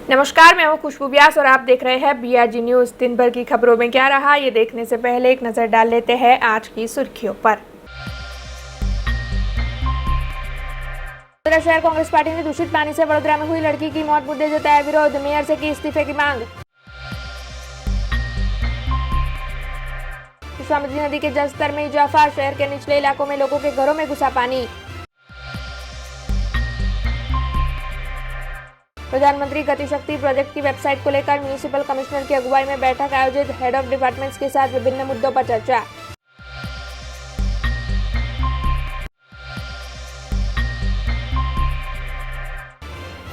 नमस्कार, मैं हूं खुशबू व्यास और आप देख रहे हैं BRG न्यूज। दिन भर की खबरों में क्या रहा, ये देखने से पहले एक नजर डाल लेते हैं आज की सुर्खियों पर। वडोदरा शहर कांग्रेस पार्टी ने दूषित पानी से वडोदरा में हुई लड़की की मौत मुद्दे जताया विरोध, मेयर से की इस्तीफे की मांग। विश्वामित्री नदी के जलस्तर में इजाफा, शहर के निचले इलाकों में लोगों के घरों में घुसा पानी। प्रधानमंत्री गति शक्ति प्रोजेक्ट की वेबसाइट को लेकर म्यूनिसिपल कमिश्नर की अगुवाई में बैठक आयोजित, हेड ऑफ डिपार्टमेंट्स के साथ विभिन्न मुद्दों पर चर्चा।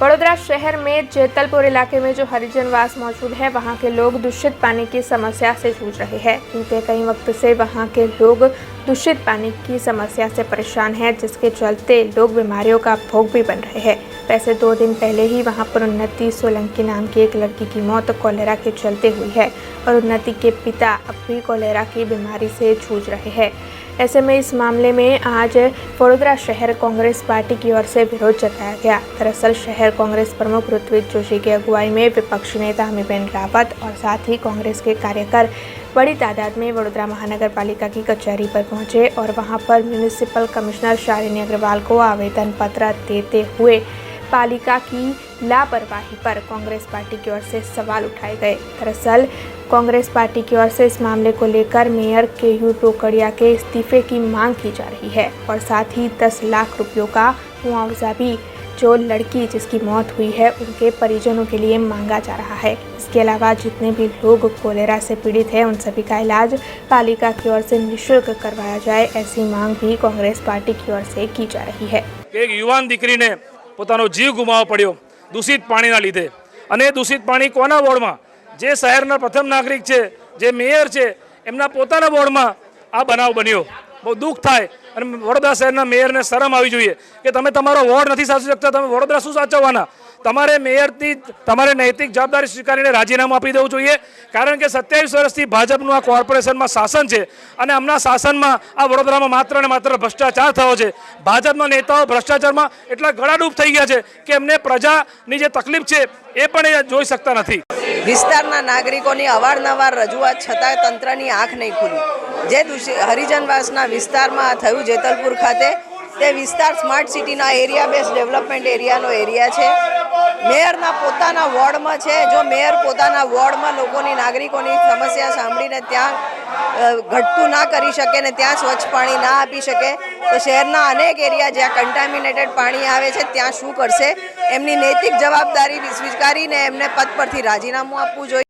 वडोदरा शहर में जेतलपुर इलाके में जो हरिजनवास मौजूद है, वहां के लोग दूषित पानी की समस्या से जूझ रहे हैं। बीते कई वक्त से वहां के लोग दूषित पानी की समस्या से परेशान हैं, जिसके चलते लोग बीमारियों का भोग भी बन रहे हैं। वैसे 2 दिन पहले ही वहां पर उन्नति सोलंकी नाम की एक लड़की की मौत कोलेरा के चलते हुई है और उन्नति के पिता अब भी कोलेरा की बीमारी से जूझ रहे हैं। ऐसे में इस मामले में आज वडोदरा शहर कांग्रेस पार्टी की ओर से विरोध जताया गया। दरअसल शहर कांग्रेस प्रमुख ऋत्विक जोशी की अगुवाई में विपक्षी नेता हमीबेन रावत और साथ ही कांग्रेस के कार्यकर बड़ी तादाद में वडोदरा महानगर पालिका की कचहरी पर पहुंचे और वहां पर म्यूनिसिपल कमिश्नर शालिनी अग्रवाल को आवेदन पत्र देते हुए पालिका की लापरवाही पर कांग्रेस पार्टी की ओर से सवाल उठाए गए। दरअसल कांग्रेस पार्टी की ओर से इस मामले को लेकर मेयर केयू टोकड़िया के इस्तीफे की मांग की जा रही है और साथ ही 10 लाख रुपयों का मुआवजा भी जो लड़की जिसकी मौत हुई है उनके परिजनों के लिए मांगा जा रहा है। इसके अलावा जितने भी लोग कोलेरा से पीड़ित हैं, उन सभी का इलाज पालिका की ओर से निःशुल्क करवाया जाए, ऐसी मांग भी कांग्रेस पार्टी की ओर से की जा रही है। एक युवान दीकरी ने પોતાનો જીવ ગુમાવવો પડ્યો દૂષિત પાણીના લીધે, અને દૂષિત પાણી કોના વોર્ડમાં, જે શહેરના પ્રથમ નાગરિક છે, જે મેયર છે, એમના પોતાના વોર્ડમાં આ બનાવ બન્યો। બહુ દુઃખ થાય અને વડોદરા શહેરના મેયરને શરમ આવી જોઈએ કે તમે તમારો વોર્ડ નથી સાચવી શકતા, તમે વડોદરા શું સાચવવાના? તમારે મેયરથી તમારે નૈતિક જવાબદારી સ્વીકારીને રાજીનામું આપી દેવું જોઈએ, કારણ કે 27 વર્ષથી ભાજપનું આ કોર્પોરેશનમાં શાસન છે અને હમણાં શાસનમાં આ વડોદરામાં માત્ર ને માત્ર ભ્રષ્ટાચાર થયો છે। ભાજપના નેતાઓ ભ્રષ્ટાચારમાં એટલા ગળાડૂબ થઈ ગયા છે કે એમને પ્રજાની જે તકલીફ છે એ પણ એ જોઈ શકતા નથી। વિસ્તારના નાગરિકોની અવારનવાર રજૂઆત છતાં તંત્રની આંખ નહીં ખુલી। જે હરિજનવાસના વિસ્તારમાં થયું જેતલપુર ખાતે, તે વિસ્તાર સ્માર્ટ સિટીના એરિયા બેઝ ડેવલપમેન્ટ એરિયાનો એરિયા છે। મેયરના પોતાના વોર્ડમાં છે। જો મેયર પોતાના વોર્ડમાં લોકોની નાગરિકોની સમસ્યા સાંભળીને ત્યાં ઘટતું ના કરી શકે ને ત્યાં સ્વચ્છ પાણી ના આપી શકે, તો શહેરના અનેક એરિયા જ્યાં કન્ટામિનેટેડ પાણી આવે છે ત્યાં શું કરશે? એમની નૈતિક જવાબદારી સ્વીકારીને એમને પદ પરથી રાજીનામું આપવું જોઈએ।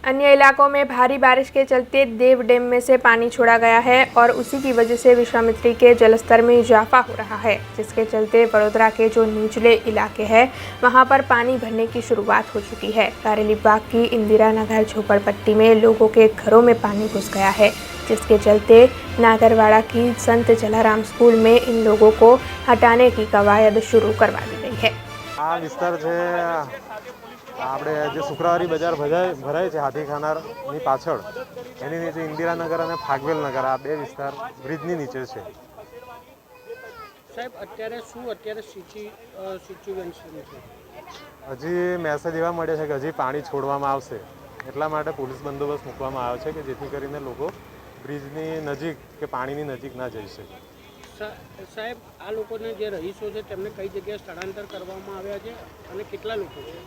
अन्य इलाकों में भारी बारिश के चलते देव डैम में से पानी छोड़ा गया है और उसी की वजह से विश्वामित्री के जलस्तर में इजाफा हो रहा है, जिसके चलते वडोदरा के जो निचले इलाके हैं वहां पर पानी भरने की शुरुआत हो चुकी है। बरेली बाग की इंदिरा नगर झोपड़पट्टी में लोगों के घरों में पानी घुस गया है, जिसके चलते नागरवाड़ा की संत जलाराम स्कूल में इन लोगों को हटाने की कवायद शुरू करवा दी गई है। आ विस्तार છે આપણે જે શુક્રવારી બજાર ભરાય છે હાથીખાનાની પાછળ, એની નીચે ઇન્દિરાનગર અને ફાગવેલ નગર, આ 2 વિસ્તાર બ્રિજની નીચે છે। સાહેબ અત્યારે સિચ્યુએશન છે? હજી મેસેજ એવા મળ્યા છે કે હજી પાણી છોડવામાં આવશે, એટલા માટે પોલીસ બંદોબસ્ત મૂકવામાં આવ્યો છે કે જેથી કરીને લોકો બ્રિજની નજીક કે પાણીની નજીક ના જઈ શકે। સાહેબ આ લોકોને જે રહીશો છે તેમને કઈ જગ્યાએ સ્થળાંતર કરવામાં આવ્યા છે અને કેટલા લોકો છે?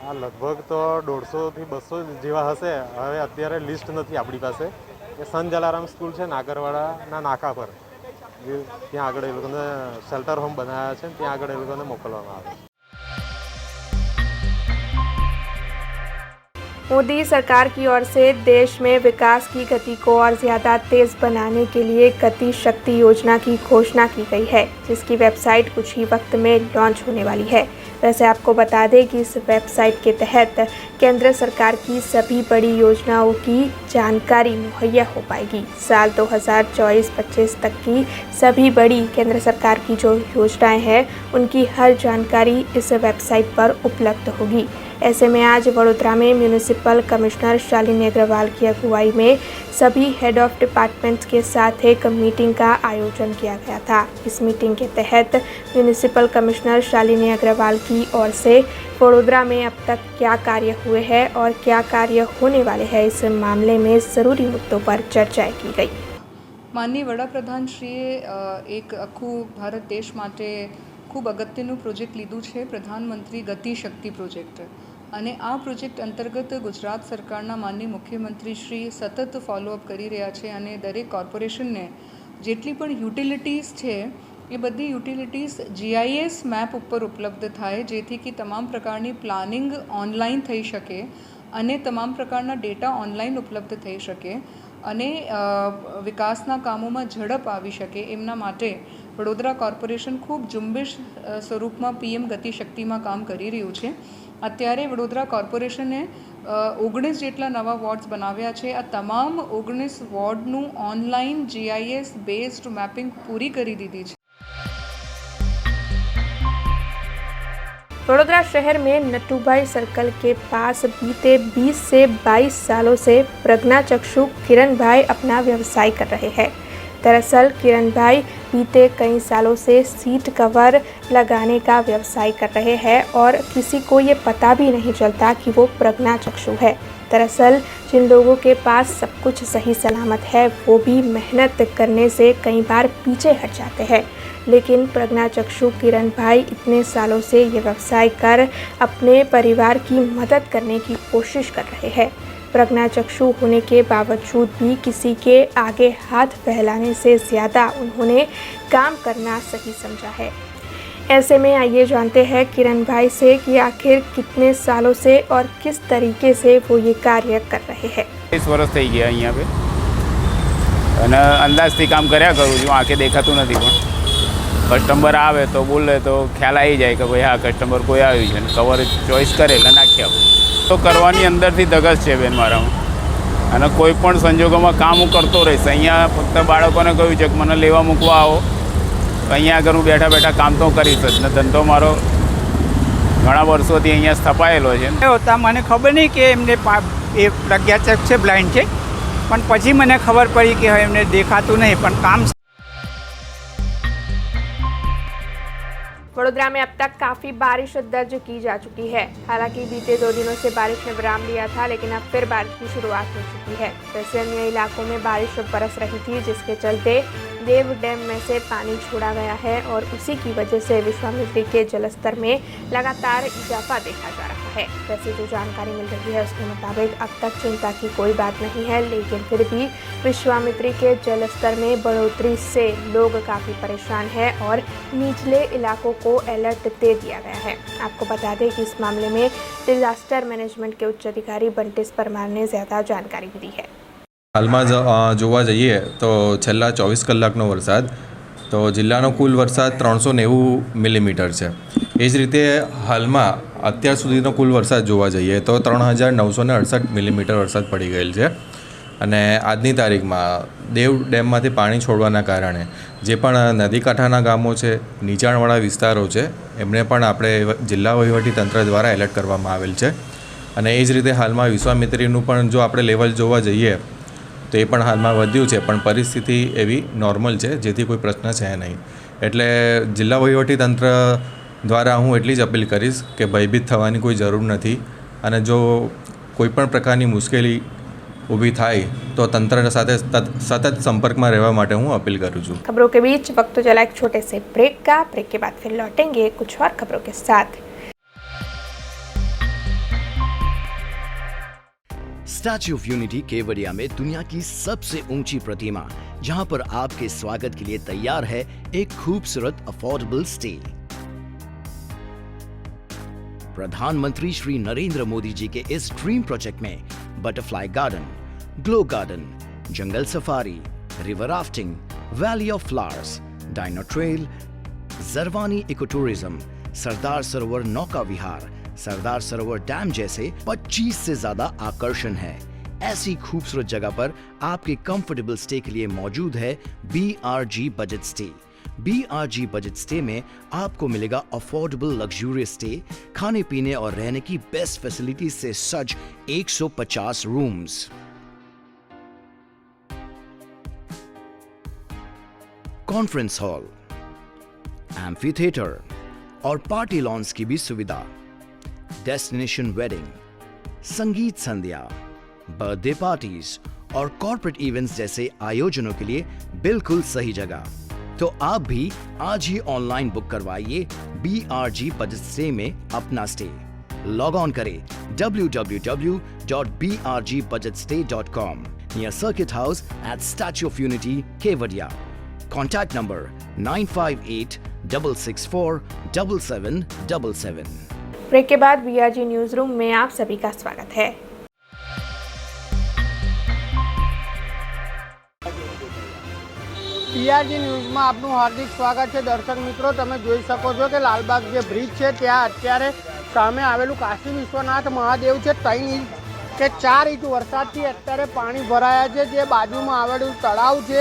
આ લગભગ તો 150 થી 200 જેવા હશે। હવે અત્યારે લિસ્ટ નથી આપણી પાસે। એ સંત જલારામ સ્કૂલ છે નાગરવાડાના નાકા પર, ત્યાં આગળ એ લોકોને શેલ્ટર હોમ બનાવ્યા છે, ત્યાં આગળ એ લોકોને મોકલવામાં આવે છે। मोदी सरकार की ओर से देश में विकास की गति को और ज़्यादा तेज़ बनाने के लिए गति शक्ति योजना की घोषणा की गई है, जिसकी वेबसाइट कुछ ही वक्त में लॉन्च होने वाली है। वैसे आपको बता दें कि इस वेबसाइट के तहत केंद्र सरकार की सभी बड़ी योजनाओं की जानकारी मुहैया हो पाएगी। साल 2024-25 तक की सभी बड़ी केंद्र सरकार की जो योजनाएं हैं, उनकी हर जानकारी इस वेबसाइट पर उपलब्ध होगी। ऐसे में आज वडोदरा में म्यूनिसिपल कमिश्नर शालिनी अग्रवाल की अगुवाई में सभी हेड ऑफ डिपार्टमेंट्स के साथ एक मीटिंग का आयोजन किया गया था। इस मीटिंग के तहत म्यूनिसिपल कमिश्नर शालिनी अग्रवाल की ओर से वडोदरा में अब तक क्या कार्य हुए हैं और क्या कार्य होने वाले हैं, इस मामले में ज़रूरी मुद्दों पर चर्चा की गई। માનનીય વડાપ્રધાનશ્રીએ એક આખું ભારત દેશ માટે ખૂબ અગત્યનું પ્રોજેક્ટ લીધું છે, પ્રધાનમંત્રી ગતિ શક્તિ પ્રોજેક્ટ, અને આ પ્રોજેક્ટ અંતર્ગત ગુજરાત સરકારના માનનીય મુખ્યમંત્રીશ્રી સતત ફોલોઅપ કરી રહ્યા છે અને દરેક કોર્પોરેશનને જેટલી પણ યુટિલિટીઝ છે એ બધી યુટિલિટીઝ GIS મેપ ઉપર ઉપલબ્ધ થાય, જેથી કે તમામ પ્રકારની પ્લાનિંગ ઓનલાઈન થઈ શકે અને તમામ પ્રકારના ડેટા ઓનલાઈન ઉપલબ્ધ થઈ શકે અને વિકાસના કામોમાં ઝડપ આવી શકે એમના માટે વડોદરા કોર્પોરેશન ખૂબ ઝુંબેશ સ્વરૂપમાં PM ગતિશક્તિમાં કામ કરી રહ્યું છે। અત્યારે વડોદરા કોર્પોરેશને 19 જેટલા નવા વોર્ડ્સ બનાવ્યા છે। આ તમામ 19 વોર્ડનું ઓનલાઈન GIS બેઝડ મેપિંગ પૂરી કરી દીધી છે। वडोदरा शहर में नटूभाई सर्कल के पास बीते 20 से 22 सालों से प्रज्ञाचक्षु किरण भाई अपना व्यवसाय कर रहे हैं। दरअसल किरण भाई बीते कई सालों से सीट कवर लगाने का व्यवसाय कर रहे हैं और किसी को ये पता भी नहीं चलता कि वो प्रज्ञाचक्षु है। दरअसल जिन लोगों के पास सब कुछ सही सलामत है वो भी मेहनत करने से कई बार पीछे हट जाते हैं, लेकिन प्रज्ञाचक्षु किरण भाई इतने सालों से ये व्यवसाय कर अपने परिवार की मदद करने की कोशिश कर रहे हैं। प्रज्ञाचक्षु होने के बावजूद भी किसी के आगे हाथ फैलाने से ज़्यादा उन्होंने काम करना सही समझा है। ऐसे में आइए जानते हैं किरण भाई से कि आखिर कितने सालों से और किस तरीके से वो ये कार्य कर रहे हैं। 20 વર્ષ થઈ ગયા અહીંયા पे અને અંદાજથી કામ કર્યા કરું છું, આંખે દેખાતું નથી, પણ કસ્ટમર આવે તો બોલે તો ખ્યાલ આવી જાય કે ભાઈ હા કસ્ટમર કોઈ આવ્યું છે, ને કવર ચોઈસ કરે એટલે નાખી આપું તો કરવાની અંદરથી ધગશ છે બેન મારામાં, અને કોઈ પણ સંજોગોમાં કામ હું કરતો રહીશ। અહીંયા ફક્ત બાળકોને કહ્યું છે કે મને લેવા મૂકવા આવો, તો અહીંયા આગળ હું બેઠા બેઠા કામ તો કરીશ જ, ને ધંધો મારો ઘણા વર્ષોથી અહીંયા સ્થપાયેલો છે। હોતા મને ખબર નહીં કે એમને એ પ્રજ્ઞાચક્ષ છે, બ્લાઇન્ડ છે, પણ પછી મને ખબર પડી કે હવે એમને દેખાતું નહીં પણ કામ। वडोदरा में अब तक काफ़ी बारिश दर्ज की जा चुकी है। हालांकि बीते 2 दिनों से बारिश ने विराम लिया था, लेकिन अब फिर बारिश की शुरुआत हो चुकी है। वैसे अन्य इलाकों में बारिश बरस रही थी, जिसके चलते देव डैम में से पानी छोड़ा गया है और उसी की वजह से विश्वामित्री के जलस्तर में लगातार इजाफा देखा जा रहा है। वैसे जो जानकारी मिल रही है उसके मुताबिक अब तक चिंता की कोई बात नहीं है, लेकिन फिर भी विश्वामित्री के जलस्तर में बढ़ोतरी से लोग काफ़ी परेशान हैं और निचले इलाकों को अलर्ट दे दिया गया है। आपको बता दें कि इस मामले में डिजास्टर मैनेजमेंट के उच्च अधिकारी बंटिस परमार ने ज़्यादा जानकारी दी है। હાલમાં જોવા જઈએ તો છેલ્લા 24 કલાકનો વરસાદ તો જિલ્લાનો કુલ વરસાદ 390 મિલીમીટર છે। એ જ રીતે હાલમાં અત્યાર સુધીનો કુલ વરસાદ જોવા જઈએ તો 3968 મિલીમીટર વરસાદ પડી ગયેલ છે। અને આજની તારીખમાં દેવ ડેમમાંથી પાણી છોડવાના કારણે જે પણ નદીકાંઠાના ગામો છે, નીચાણવાળા વિસ્તારો છે, એમને પણ આપણે જિલ્લા વહીવટીતંત્ર દ્વારા એલર્ટ કરવામાં આવેલ છે। અને એ જ રીતે હાલમાં વિશ્વામિત્રીનું પણ જો આપણે લેવલ જોવા જઈએ તો એ પણ હાલમાં વધ્યું છે, પણ પરિસ્થિતિ એવી નોર્મલ છે, જેથી કોઈ પ્રશ્ન છે નહીં। એટલે જિલ્લા વહીવટીતંત્ર દ્વારા હું એટલી જ અપીલ કરીશ કે ભયભીત થવાની કોઈ જરૂર નથી, અને જો કોઈપણ પ્રકારની મુશ્કેલી ઊભી થાય તો તંત્ર સાથે સતત સંपर्कમાં રહેવા માટે હું અપીલ કરું છું। खबरों के बीच वक्त तो चला एक छोटे से ब्रेक का। ब्रेक के बाद फिर लौटेंगे कुछ और खबरों के साथ। स्टैच्यू ऑफ यूनिटी केवड़िया में दुनिया की सबसे ऊंची प्रतिमा, जहां पर आपके स्वागत के लिए तैयार है एक खूबसूरत अफोर्डेबल स्टे। प्रधानमंत्री श्री नरेंद्र मोदी जी के इस ड्रीम प्रोजेक्ट में butterfly garden, glow garden, jungle safari, river rafting, valley of flowers, dino trail, Jarwani eco tourism, Sardar Sarovar नौका विहार, सरदार सरोवर डैम जैसे 25 से ज्यादा आकर्षण है। ऐसी खूबसूरत जगह पर आपके कंफर्टेबल स्टे के लिए मौजूद है BRG budget stay. BRG budget stay में आपको मिलेगा अफोर्डेबल लग्जूरियस स्टे, खाने पीने और रहने की बेस्ट फैसिलिटीज से सज 150 rooms. Conference hall, amphi theatre और पार्टी लॉन्स की भी सुविधा, डेस्टिनेशन वेडिंग, संगीत संध्या, बर्थडे पार्टीज और कॉर्पोरेट इवेंट्स जैसे आयोजनों के लिए बिल्कुल सही जगह। तो आप भी आज ही ऑनलाइन बुक करवाइए BRG बजट स्टे में अपना स्टे। लॉग ऑन करें www.brgbudgetstay.com near circuit house at statue of unity, Kevadia. Contact number 9586647777। Break के बाद BRG न्यूज रूम में आप सभी का स्वागत है। BRG ન્યૂઝમાં આપનું હાર્દિક સ્વાગત છે। દર્શક મિત્રો, તમે જોઈ શકો છો કે લાલબાગ જે બ્રિજ છે ત્યાં અત્યારે સામે આવેલું કાશી વિશ્વનાથ મહાદેવ છે 3 ઇંચ કે 4 ઇંચ વરસાદથી અત્યારે પાણી ભરાયા છે। જે બાજુમાં આવેલું તળાવ છે,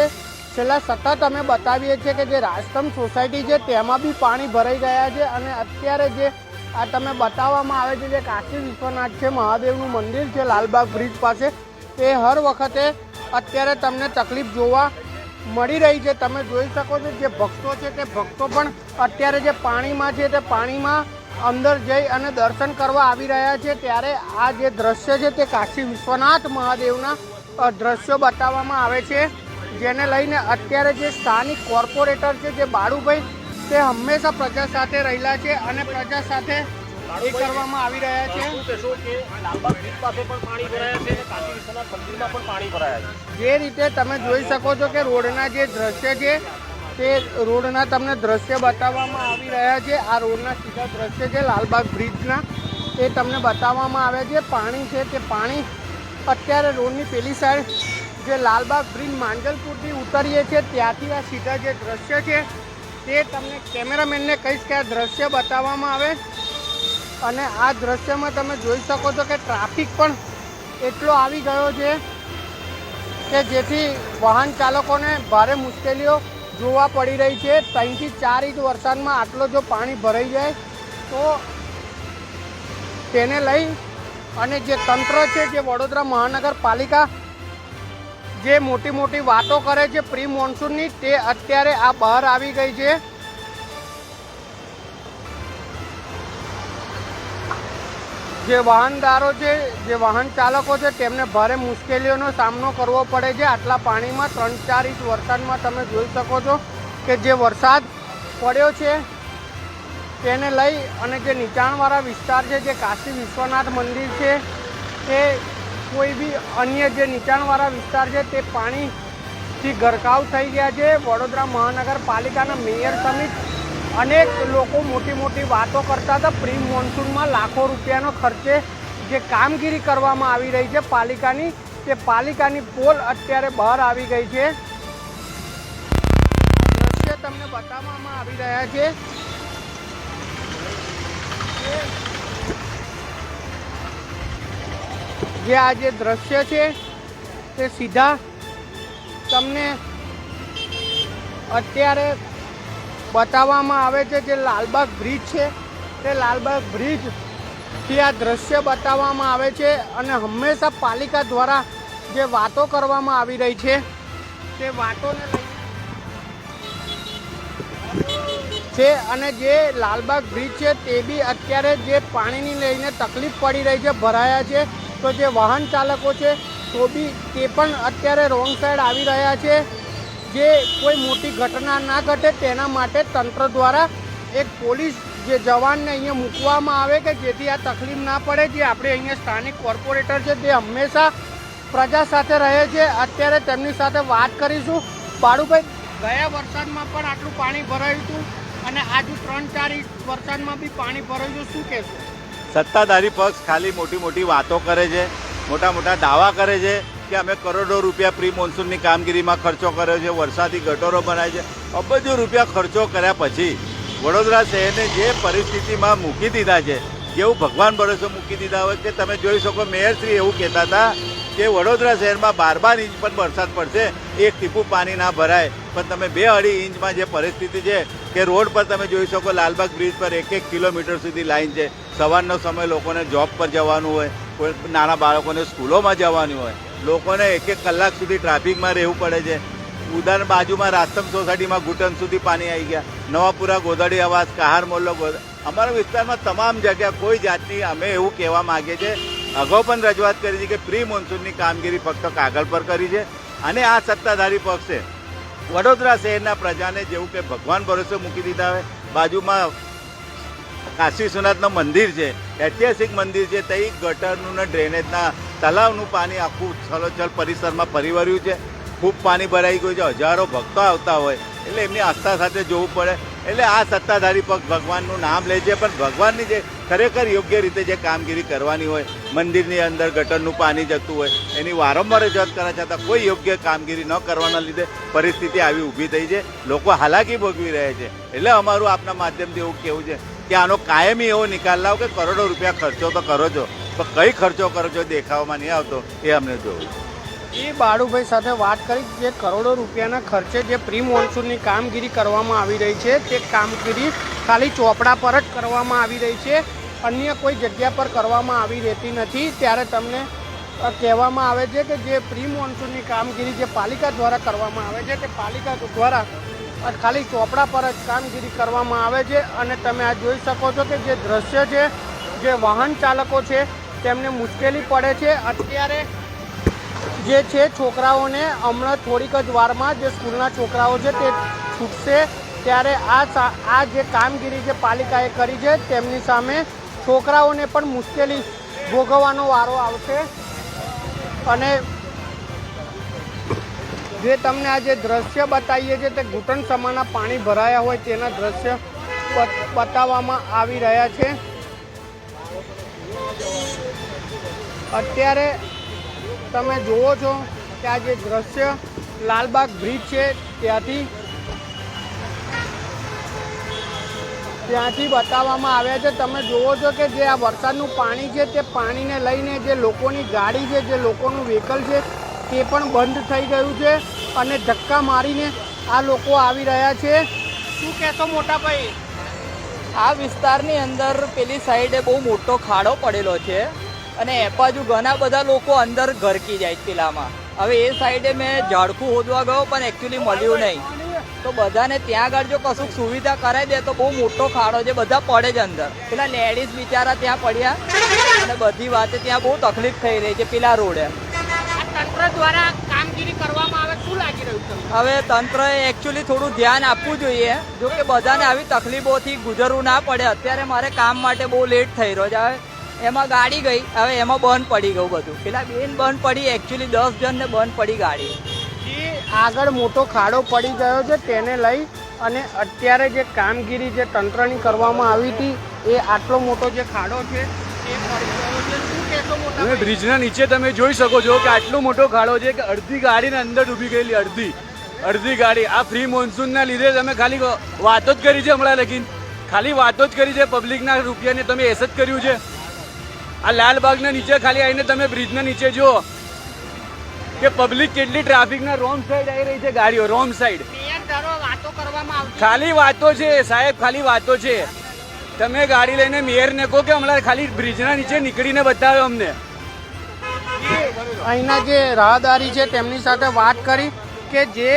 છેલ્લા સતત અમે બતાવીએ છીએ કે જે રાજસ્તંભ સોસાયટી છે તેમાં બી પાણી ભરાઈ ગયા છે। અને અત્યારે જે આ તમે બતાવવામાં આવે છે જે કાશી વિશ્વનાથ છે મહાદેવનું મંદિર છે લાલબાગ બ્રિજ પાસે, તે હર વખતે અત્યારે તમને તકલીફ જોવા મળી રહી છે। તમે જોઈ શકો છો જે ભક્તો છે તે ભક્તો પણ અત્યારે જે પાણીમાં છે તે પાણીમાં અંદર જઈ અને દર્શન કરવા આવી રહ્યા છે। ત્યારે આ જે દ્રશ્ય છે તે કાશી વિશ્વનાથ મહાદેવના દ્રશ્યો બતાવવામાં આવે છે, જેને લઈને અત્યારે જે સ્થાનિક કોર્પોરેટર છે જે બાળુભાઈ, તે હંમેશા પ્રજા સાથે રહેલા છે અને પ્રજા સાથે એ કરવામાં આવી રહ્યા છે। જે રીતે તમે જોઈ શકો છો કે રોડના જે દ્રશ્ય છે તે રોડના તમને દ્રશ્ય બતાવવામાં આવી રહ્યા છે। આ રોડના સીધા દ્રશ્ય છે લાલબાગ બ્રિજના, તે તમને બતાવવામાં આવે છે। પાણી છે તે પાણી અત્યારે રોડની પેલી સાઈડ જે લાલબાગ બ્રિજ માંજલપુરથી ઉતરીએ છીએ ત્યાંથી આ સીધા જે દ્રશ્ય છે તે તમને કેમેરામેનને કહીશ કે આ દ્રશ્ય બતાવવામાં આવે। અને આ દ્રશ્યમાં તમે જોઈ શકો છો કે ટ્રાફિક પણ એટલો આવી ગયો છે કે જેથી વાહન ચાલકોને ભારે મુશ્કેલીઓ જોવા પડી રહી છે। 3 થી 4 ઇંચ વરસાદમાં આટલો જો પાણી ભરાઈ જાય તો તેને લઈ અને જે તંત્ર છે, જે વડોદરા મહાનગરપાલિકા જે મોટી મોટી વાતો કરે છે પ્રી મોન્સૂનની, તે અત્યારે આ બહાર આવી ગઈ છે। જે વાહનદારો છે, જે વાહન ચાલકો છે, તેમને ભારે મુશ્કેલીઓનો સામનો કરવો પડે છે આટલા પાણીમાં। 3-4 ઇંચ વરસાદમાં તમે જોઈ શકો છો કે જે વરસાદ પડ્યો છે તેને લઈ અને જે નીચાણવાળા વિસ્તાર છે, જે કાશી વિશ્વનાથ મંદિર છે, તે કોઈ બી અન્ય જે નીચાણવાળા વિસ્તાર છે તે પાણીથી ગરકાવ થઈ ગયા છે। વડોદરા મહાનગરપાલિકાના મેયર સમિત અનેક લોકો મોટી મોટી વાતો કરતા હતા। પ્રી મોન્સૂનમાં લાખો રૂપિયાનો ખર્ચે જે કામગીરી કરવામાં આવી રહી છે પાલિકાની, તે પાલિકાની પોલ અત્યારે બહાર આવી ગઈ છે। દ્રશ્ય તમને બતાવવામાં આવી રહ્યા છે। જે આ જે દ્રશ્ય છે તે સીધા તમને અત્યારે બતાવવામાં આવે છે। જે લાલબાગ બ્રિજ છે તે લાલબાગ બ્રિજથી આ દ્રશ્ય બતાવવામાં આવે છે અને હંમેશા પાલિકા દ્વારા જે વાતો કરવામાં આવી રહી છે તે વાતોને લઈ છે। અને જે લાલબાગ બ્રિજ છે તે બી અત્યારે જે પાણીની લઈને તકલીફ પડી રહી છે, ભરાયા છે, તો જે વાહન ચાલકો છે તો બી તે પણ અત્યારે રોંગ સાઈડ આવી રહ્યા છે। જે કોઈ મોટી ઘટના ના ઘટે તેના માટે તંત્ર દ્વારા એક પોલીસ જે જવાનને અહીંયા મૂકવામાં આવે કે જેથી આ તકલીફ ના પડે। જે આપણે અહીંયા સ્થાનિક કોર્પોરેટર છે તે હંમેશા પ્રજા સાથે રહે છે। અત્યારે તેમની સાથે વાત કરીશું। બાળુભાઈ, ગયા વરસાદમાં પણ આટલું પાણી ભરાયું હતું અને આજુ 3-4 ઇંચ વરસાદમાં બી પાણી ભરાયું હતું, શું કહેશો? સત્તાધારી પક્ષ ખાલી મોટી મોટી વાતો કરે છે, મોટા મોટા દાવા કરે છે કે અમે કરોડો રૂપિયા પ્રી મોન્સૂનની કામગીરીમાં ખર્ચો કર્યો છે, વરસાદી ગટરો બનાવી છે। અબજો રૂપિયા ખર્ચો કર્યા પછી વડોદરા શહેરને જે પરિસ્થિતિમાં મૂકી દીધા છે, જેવું ભગવાન ભરોસે મૂકી દીધા હોય કે તમે જોઈ શકો, મેયરશ્રી એવું કહેતા હતા કે વડોદરા શહેરમાં 12 ઇંચ પણ વરસાદ પડશે, એક ટીપું પાણી ના ભરાય. પણ તમે 2-2.5 ઇંચમાં જે પરિસ્થિતિ છે કે રોડ પર તમે જોઈ શકો, લાલબાગ બ્રિજ પર 1-1 કિલોમીટર સુધી લાઈન છે. સવારનો સમય લોકોને જોબ પર જવાનું હોય, કોઈ નાના બાળકોને સ્કૂલોમાં જવાનું હોય, લોકોને 1-1 કલાક સુધી ટ્રાફિકમાં રહેવું પડે છે. ઉદાહરણ બાજુમાં રાસ્તમ સોસાયટીમાં ઘૂંટણ સુધી પાણી આવી ગયા. નવાપુરા, ગોદાડી આવાસ, કહાર મોલ્લો, અમારા વિસ્તારમાં તમામ જગ્યા કોઈ જાતની અમે એવું કહેવા માગીએ છીએ, અગાઉ પણ રજૂઆત કરી છે કે પ્રી મોન્સૂનની કામગીરી ફક્ત કાગળ પર કરી છે. અને આ સત્તાધારી પક્ષે વડોદરા શહેરના પ્રજાને જેવું કે ભગવાન ભરોસે મૂકી દીધા હોય. બાજુમાં કાશી વિશ્વનાથનું મંદિર છે, ઐતિહાસિક મંદિર છે, ત્યાં ગટરનું ને ડ્રેનેજના તલાવનું પાણી આખું છલોછલ પરિસરમાં ફરી વળ્યું છે. ખૂબ પાણી ભરાઈ ગયું છે, હજારો ભક્તો આવતા હોય એટલે એમની આસ્થા સાથે જોવું પડે. એટલે આ સત્તાધારી પક્ષ ભગવાનનું નામ લે છે, પણ ભગવાનની જે ખરેખર યોગ્ય રીતે જે કામગીરી કરવાની હોય, મંદિરની અંદર ગટરનું પાણી જતું હોય, એની વારંવાર રજૂઆત કરવા છતાં કોઈ યોગ્ય કામગીરી ન કરવાના લીધે પરિસ્થિતિ આવી ઊભી થઈ છે. લોકો હાલાકી ભોગવી રહ્યા છે. એટલે અમારું આપના માધ્યમથી એવું કહેવું છે કે આનો કાયમી એવો નિકાલ લાવો કે કરોડો રૂપિયા ખર્ચો તો કરો છો, પણ કઈ ખર્ચો કરો છો દેખાવામાં નહીં આવતો, એ અમને જોવું. એ બાળુભાઈ સાથે વાત કરી જે કરોડો રૂપિયાના ખર્ચે જે પ્રી મોન્સૂનની કામગીરી કરવામાં આવી રહી છે, તે કામગીરી ખાલી ચોપડા પર જ કરવામાં આવી રહી છે, અન્ય કોઈ જગ્યા પર કરવામાં આવી રહેતી નથી. ત્યારે તમને કહેવામાં આવે છે કે જે પ્રી મોન્સૂનની કામગીરી જે પાલિકા દ્વારા કરવામાં આવે છે, તે પાલિકા દ્વારા ખાલી ચોપડા પર જ કામગીરી કરવામાં આવે છે. અને તમે આ જોઈ શકો છો કે જે દ્રશ્ય છે, જે વાહન ચાલકો છે તેમને મુશ્કેલી પડે છે. અત્યારે જે છે છોકરાઓને હમણાં થોડીક જ વારમાં જે સ્કૂલના છોકરાઓ છે તે છૂટશે, ત્યારે આ જે કામગીરી જે પાલિકાએ કરી છે તેમની સામે છોકરાઓને પણ મુશ્કેલી ભોગવવાનો વારો આવશે. અને જે તમને આ જે દ્રશ્ય બતાવીએ છીએ તે ઘૂંટણ સમાના પાણી ભરાયા હોય તેના દ્રશ્ય બતાવવામાં આવી રહ્યા છે. અત્યારે તમે જુઓ છો કે આ જે દ્રશ્ય લાલબાગ બ્રિજ છે ત્યાંથી બતાવવામાં આવ્યા છે. તમે જુઓ છો કે જે આ વરસાદનું પાણી છે તે પાણીને લઈને જે લોકોની ગાડી છે, જે લોકોનું વ્હીકલ છે તે પણ બંધ થઈ ગયું છે અને ધક્કા મારીને આ લોકો આવી રહ્યા છે. શું કહેશો મોટાભાઈ? આ વિસ્તારની અંદર પેલી સાઈડે બહુ મોટો ખાડો પડેલો છે અને એ બાજુ ઘણા બધા લોકો અંદર ગરકી જાય પેલામાં. હવે એ સાઈડે મેં ઝાડખું હોદવા ગયો પણ એકચ્યુઅલી મળ્યું નહીં. તો બધાને ત્યાં આગળ જો કશુંક સુવિધા કરાવી દે તો બહુ મોટો ખાડો છે, બધા પડે જ અંદર. પેલા લેડીઝ બિચારા ત્યાં પડ્યા અને બધી વાતે ત્યાં બહુ તકલીફ થઈ રહી છે પેલા રોડે. તંત્ર દ્વારા કામગીરી કરવામાં આવે શું લાગી રહ્યું છે? હવે તંત્રએ એકચ્યુઅલી થોડું ધ્યાન આપવું જોઈએ, જો કે બધાને આવી તકલીફોથી ગુજરવું ના પડે. અત્યારે મારે કામ માટે બહુ લેટ થઈ રહ્યો છે. હવે એમાં ગાડી ગઈ, હવે એમાં બંધ પડી ગયું બધું. પેલા બેન બંધ પડી, એકચ્યુઅલી 10 જણને બંધ પડી ગાડી. જે આગળ મોટો ખાડો પડી ગયો છે તેને લઈ અને અત્યારે જે કામગીરી જે તંત્રની કરવામાં આવી હતી એ આટલો મોટો જે ખાડો છે એ પડી ગયો છે. શું કહેશો મોટા? બ્રિજના નીચે તમે જોઈ શકો છો કે આટલો મોટો ખાડો છે કે અડધી ગાડીને અંદર ડૂબી ગયેલી, અડધી ગાડી. આ ફ્રી મોન્સૂનના લીધે તમે ખાલી વાતો જ કરી છે, હમણાં લગીન ખાલી વાતો જ કરી છે. પબ્લિકના રૂપિયાને તમે એસ જ કર્યું છે. આ લાલબાગના નીચે ખાલી આવીને તમે બ્રિજના નીચે જુઓ કે પબ્લિક કેટલી ટ્રાફિકના રોંગ સાઈડ આવી રહી છે, ગાડીઓ રોંગ સાઈડ. ખાલી વાતો છે સાહેબ, ખાલી વાતો છે. તમે ગાડી લઈને મેયરને કહો કે હમણાં ખાલી બ્રિજના નીચે નીકળીને બતાવ્યો અમને. અહીંના જે રાહદારી છે તેમની સાથે વાત કરી કે જે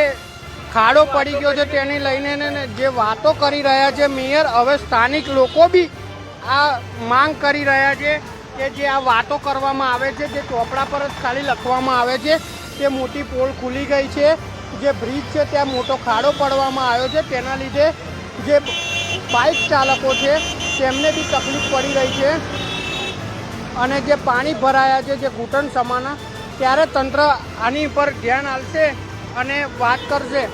ખાડો પડી ગયો છે તેને લઈને જે વાતો કરી રહ્યા છે મેયર. હવે સ્થાનિક લોકો બી આ માંગ કરી રહ્યા છે કે જે આ વાતો કરવામાં આવે છે, જે ચોપડા પર જ ખાલી લખવામાં આવે છે, તે મોટી પોલ ખુલી ગઈ છે. જે બ્રિજ છે ત્યાં મોટો ખાડો પડવામાં આવ્યો છે, તેના લીધે જે બાઇક ચાલકો છે તેમને બી તકલીફ પડી રહી છે. અને જે પાણી ભરાયા છે જે ઘૂંટણ સમાના, ત્યારે તંત્ર આની પર ધ્યાન આપશે અને વાત કરશે.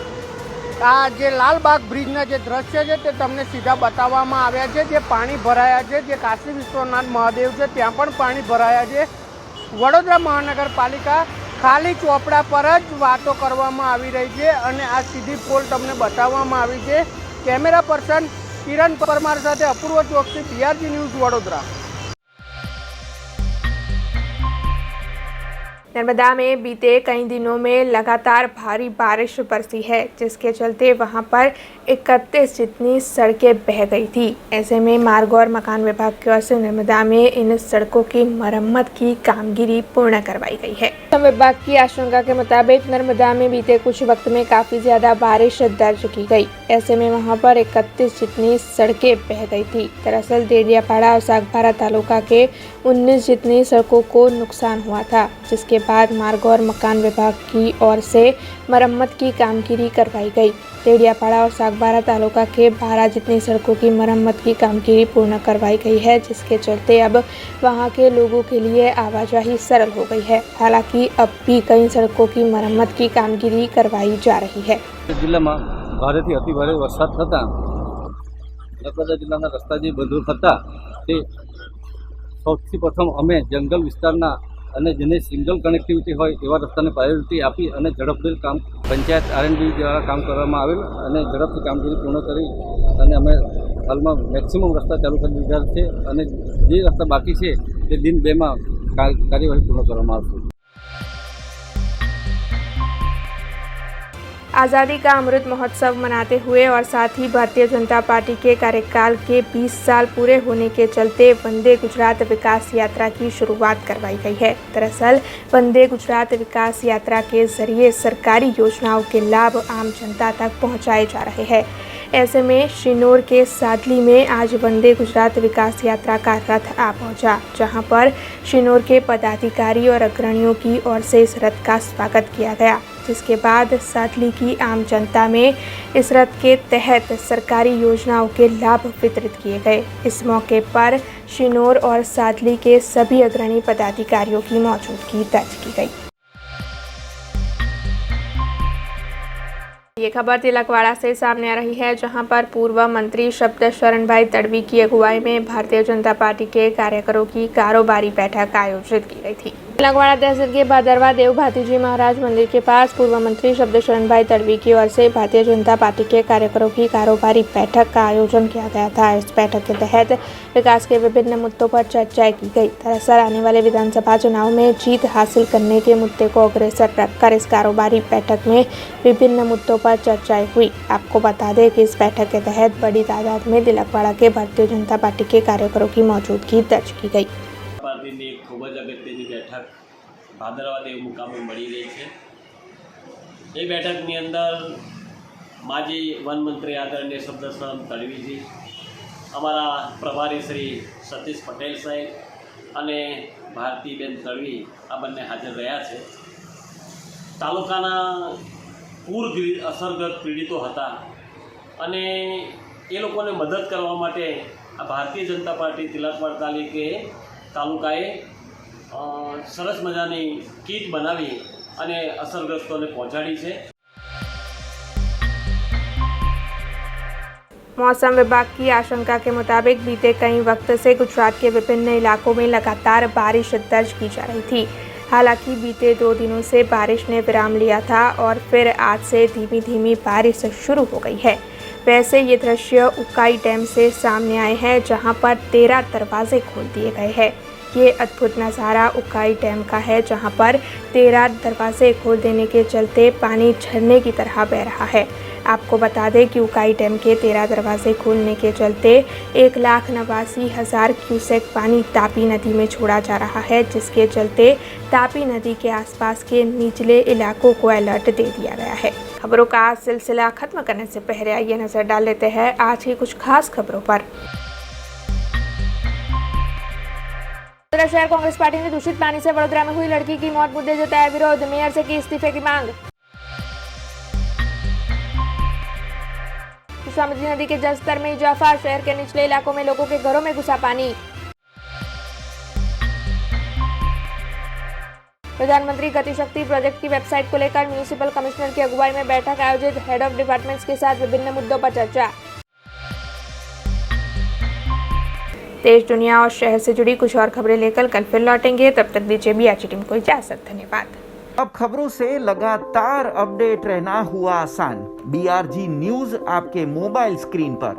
આ જે લાલબાગ બ્રિજના જે દ્રશ્ય છે તે તમને સીધા બતાવવામાં આવ્યા છે. જે પાણી ભરાયા છે, જે કાશી વિશ્વનાથ મહાદેવ છે ત્યાં પણ પાણી ભરાયા છે. વડોદરા મહાનગરપાલિકા ખાલી ચોપડા પર જ વાતો કરવામાં આવી રહી છે અને આ સીધી પોલ તમને બતાવવામાં આવી છે. કેમેરા પર્સન કિરણ પરમાર સાથે અપૂર્વ ચોકસી, BRG ન્યૂઝ, વડોદરા. नर्मदा में बीते कई दिनों में लगातार भारी बारिश बरसी है, जिसके चलते वहां पर 31 जितनी सड़कें बह गई थी। ऐसे में मार्ग और मकान विभाग की ओर से नर्मदा में इन सड़कों की मरम्मत की कामगिरी पूर्ण करवाई गई है। मौसम विभाग की आशंका के मुताबिक नर्मदा में बीते कुछ वक्त में काफी ज्यादा बारिश दर्ज की गई। ऐसे में वहां पर 31 जितनी सड़कें बह गई थी। दरअसल देडियापाड़ा और सागबारा तालुका के 19 जितनी सड़कों को नुकसान हुआ था, जिसके बाद मार्ग और मकान विभाग की ओर से मरम्मत की कामगिरी करवाई गई। देडियापाड़ा और सागबारा तालुका के 12 जितनी सड़कों की मरम्मत की कामगिरी पूर्ण करवाई गई है, जिसके चलते अब वहां के लोगों के लिए आवाजाही सरल हो गई है। हालांकि अब भी कई सड़कों की मरम्मत की कामगिरी करवाई जा रही है। जिले में भारे थी अति भारे वरसाद थता नर्मदा जिल्लाना रस्ता जे बंधु थता ते સૌથી પ્રથમ અમે જંગલ વિસ્તારના અને જેને સિંગલ કનેક્ટિવિટી હોય એવા રસ્તાને પ્રાયોરિટી આપી અને ઝડપથી કામ પંચાયત આરએનબી દ્વારા કામ કરવામાં આવેલ અને ઝડપથી કામગીરી પૂર્ણ કરી અને અમે હાલમાં મેક્સિમમ રસ્તા ચાલુ કરી દીધા છે અને જે રસ્તા બાકી છે તે દિન 2 માં કાર્યવાહી પૂર્ણ કરવામાં આવશે। आज़ादी का अमृत महोत्सव मनाते हुए और साथ ही भारतीय जनता पार्टी के कार्यकाल के 20 साल पूरे होने के चलते वंदे गुजरात विकास यात्रा की शुरुआत करवाई गई है। दरअसल वंदे गुजरात विकास यात्रा के जरिए सरकारी योजनाओं के लाभ आम जनता तक पहुंचाए जा रहे हैं। ऐसे में शिनोर के सादली में आज वंदे गुजरात विकास यात्रा का रथ आ पहुंचा, जहां पर शिनोर के पदाधिकारी और अग्रणियों की ओर से इस रथ का स्वागत किया गया, जिसके बाद सादली की आम जनता में इस रथ के तहत सरकारी योजनाओं के लाभ वितरित किए गए। इस मौके पर शिनोर और सादली के सभी अग्रणी पदाधिकारियों की मौजूदगी दर्ज की गई। ये खबर तिलकवाड़ा से सामने आ रही है, जहां पर पूर्व मंत्री शब्द शरण भाई तड़वी की अगुवाई में भारतीय जनता पार्टी के कार्यकरों की कारोबारी बैठक आयोजित की गई थी। तिलकवाड़ा तहसील के भादरवा देव भातीजी महाराज मंदिर के पास पूर्व मंत्री शब्द शरण भाई तड़वी की ओर से भारतीय जनता पार्टी के कार्यकरों की कारोबारी बैठक का आयोजन किया गया था। इस बैठक के तहत विकास के विभिन्न मुद्दों पर चर्चा की गई। दरअसल आने वाले विधानसभा चुनाव में जीत हासिल करने के मुद्दे को अग्रसर रखकर इस कारोबारी बैठक में विभिन्न मुद्दों पर चर्चाएं हुई। आपको बता दें कि इस बैठक के तहत बड़ी तादाद में तिलकवाड़ा के भारतीय जनता पार्टी के कार्यकरों की मौजूदगी दर्ज की गई। પાર્ટીની ખૂબ જ અગત્યની બેઠક ભાદરવા દેવ મુકામે મળી રહી છે। એ બેઠકની અંદર માજી વન મંત્રી આદરણીય શબ્દશરણ તડવીજી, અમારા પ્રભારી શ્રી સતીશ પટેલ સાહેબ અને ભારતીબેન તડવી આ બંને હાજર રહ્યા છે। તાલુકાના પૂર અસરગ્રસ્ત પીડિતો હતા અને એ લોકોને મદદ કરવા માટે આ ભારતીય જનતા પાર્ટી તિલકવાડા તાલુકાએ સરસ મજાની કીટ બનાવી અને અસરગ્રસ્તોને પહોંચાડી છે। मौसम विभाग की आशंका के मुताबिक बीते कई वक्त से गुजरात के विभिन्न इलाकों में लगातार बारिश दर्ज की जा रही थी। हालांकि बीते 2 दिनों से बारिश ने विराम लिया था और फिर आज से धीमी धीमी बारिश शुरू हो गई है। वैसे ये दृश्य उकाई डैम से सामने आए हैं, जहां पर 13 दरवाजे खोल दिए गए हैं। ये अद्भुत नज़ारा उकाई डैम का है, जहां पर 13 दरवाजे खोल देने के चलते पानी झरने की तरह बह रहा है। आपको बता दें कि उकाई डैम के 13 दरवाजे खोलने के चलते 1,89,000 क्यूसेक पानी तापी नदी में छोड़ा जा रहा है, जिसके चलते तापी नदी के आसपास के निचले इलाकों को अलर्ट दे दिया गया है। खबरों का सिलसिला खत्म करने से पहले आइए नजर डाल लेते हैं आज की कुछ खास खबरों पर। वडोदरा शहर कांग्रेस पार्टी ने दूषित पानी से वडोदरा में हुई लड़की की मौत मुद्दे जताया विरोध, मेयर से की इस्तीफे की मांग। विश्वामित्री नदी के जलस्तर में इजाफा, शहर के निचले इलाकों में लोगों के घरों में घुसा पानी। प्रधानमंत्री गति शक्ति प्रोजेक्ट की वेबसाइट को लेकर म्यूनिसिपल कमिश्नर की अगुवाई में बैठक आयोजित, हेड ऑफ डिपार्टमेंट्स के साथ विभिन्न मुद्दों पर चर्चा। देश, दुनिया और शहर से जुड़ी कुछ और खबरें लेकर कल फिर लौटेंगे। तब तक दीजिए बीआरजी टीम को इजाजत। धन्यवाद। अब खबरों से लगातार अपडेट रहना हुआ आसान। बीआरजी न्यूज आपके मोबाइल स्क्रीन पर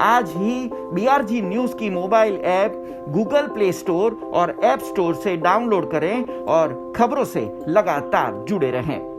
आज ही BRG न्यूज की mobile app Google play store और ऐप स्टोर से डाउनलोड करें और खबरों से लगातार जुड़े रहें।